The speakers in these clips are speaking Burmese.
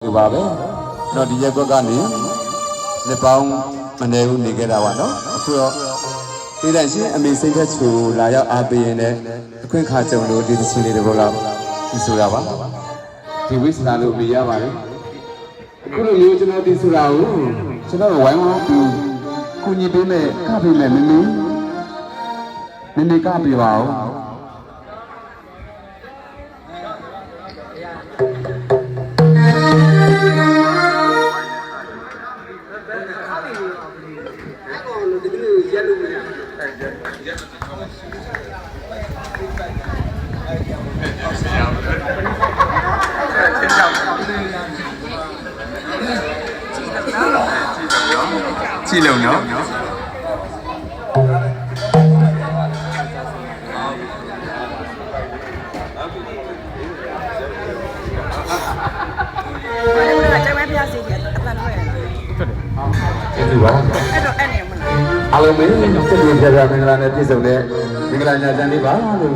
ဒီပါပဲတော့ဒီရက်ကွက်ကနေနှစ်ပေါင်းမနေဘူးနေခဲ့တာပါနော်အခုတော့ပြည်တိုင်းရှင်အမေစိတ်သက်ချူလာရောက်အားပေးရင်လည်းအခွင့်ခါကြုံလို့ဒီသချင်းလေးတွေလောက်ဒီဆိုတာပါဒီဝိသနာလို့ပြရပါတယ်အခုလိုမျိုးကျွန်တော်ဒီဆိုတာကိုကျွန်တော်ဝိုင်းဝန်းပြီးကုညီပေးမယ်ကပေးမယ်မင်းကပေးပါဦးကြည့်လုံးနော်ကျမပြစီတယ်အတန်ထွက်ရလားကျေးဇူးပါအဲ့တော့အဲ့နေမလားအားလုံးပဲစိတ်ဝင်ကြကြမင်္ဂလာနဲ့ပြည့်စုံတဲ့မင်္ဂလာညချမ်းလေးပါလို့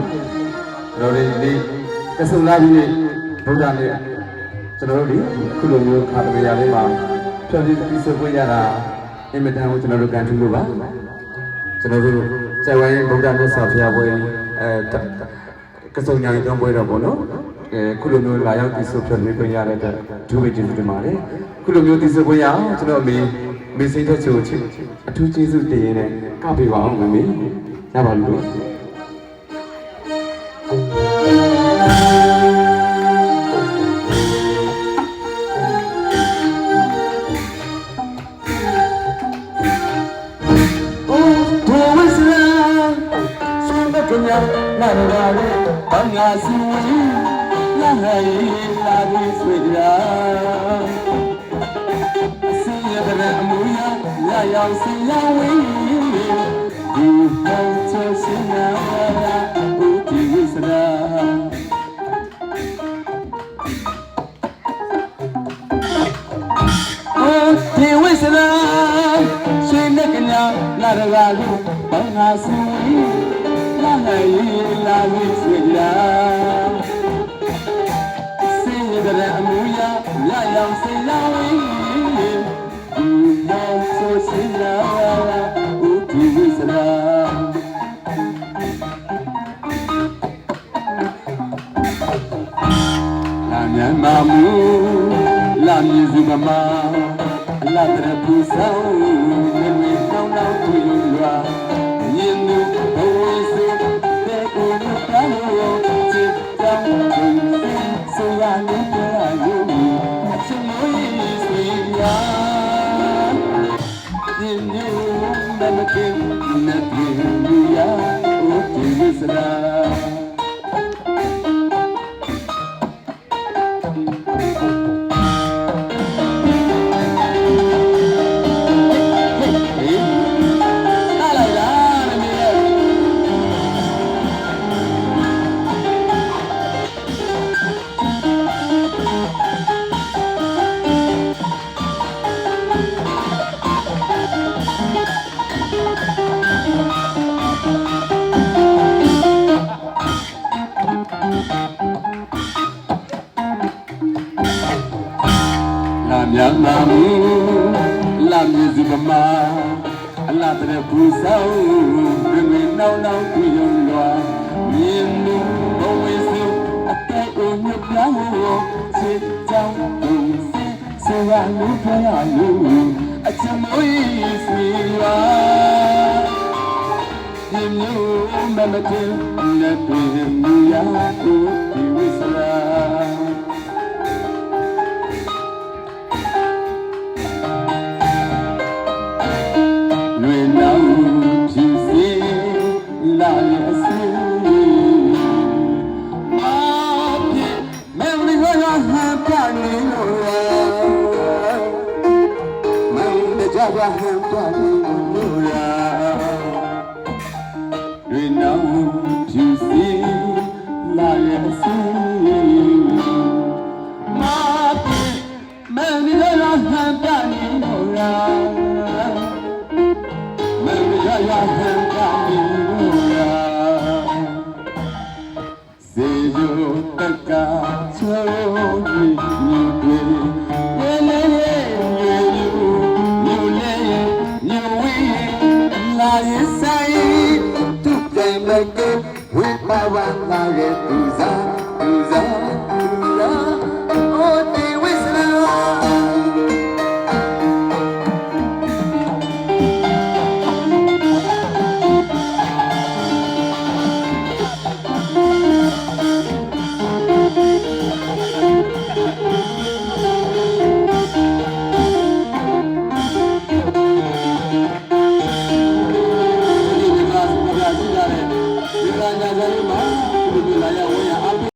ကျွန်တော်တို့ဒီကဆုလာပြီးဗုဒ္ဓနဲ့ကျွန်တော်တို့ဒီခုလိုမျိုးခါတရလေးမှာဖြောပြပြီးဆွေးပွင့်ရတာအင်မတန်ကိုကျွန်တော်တို့ကန်ထူးလို့ပါကျွန်တော်တို့ကျဝိုင်းဗုဒ္ဓမြတ်စွာဘုရားပွဲကဆုညာရေးကြောင်းပွဲတော့ပေါ့နော်ခုလိုမျိုးလာရောက်ပြီးဆွေးဖြောပြခွင့်ရတဲ့အတွက်ဒုဝိကျေးဇူးတင်ပါတယ်ခုလိုမျိုးဒီဆွေးပွင့်ရအောင်ကျွန်တော်မေစိတ်သက်ချိုအထူးကျေးဇူးတင်ရင်းနဲ့ကပေးပါအောင်မေရပါလို့လာလာလေးဘာငါစီလာဟဲ့လာဒီဆွေရာစီရတဲ့အမူအရာလာရောက်စီလာဝေးဒီဟောင်းချစနာရာဦးတီဝိစရာဦးတီဝိစရာဆွေနဲ့ကညာလာလာလေးဘာငါစီလာဟဲ့လာဒီဆွေရာစီရတဲ့အမူအရာလာရောက်စီလာဝေးမာမူလာမြည်စုမမလာတဲ့ပူဆောင်နေဝေတောင်းတောင်းသူရွာမြင်သူဘဝစုတဲ့ကိုယ်တော်လို့ချစ်တောင်းသူဆိုရနေကြရုံအချင်လို့ဆွေရာဒီမျိုးမမကင်းနေပြီရာအိုဒီစရာမြန်မာမူလာမြည်စုမမအလားတဲ့ပူဆောင်ဘယ်ဝင်နောက်နောက်ပြရုံလွာမြင်မှုဘဝစုအတဲ့ကိုမြတ်ပြောင်းချစ်ကြောင်းသူစေဝါလူဖယားလူအချမွေးဆွေရာဒီမျိုးမမတင်နဲ့တွေ့မြရာကိုဒီဝိစရာဘာဟန်ပါလို့ရာဒီနောက်ဖြူစီလာရဲ့စီမာပြေမန်ဒီလာဟန်ပါလို့ရာမန်ဒီလာဟန်ပါလို့ရာစေဂျိုတက်ကချိုးဒီ ပါလာရဲ့သူစား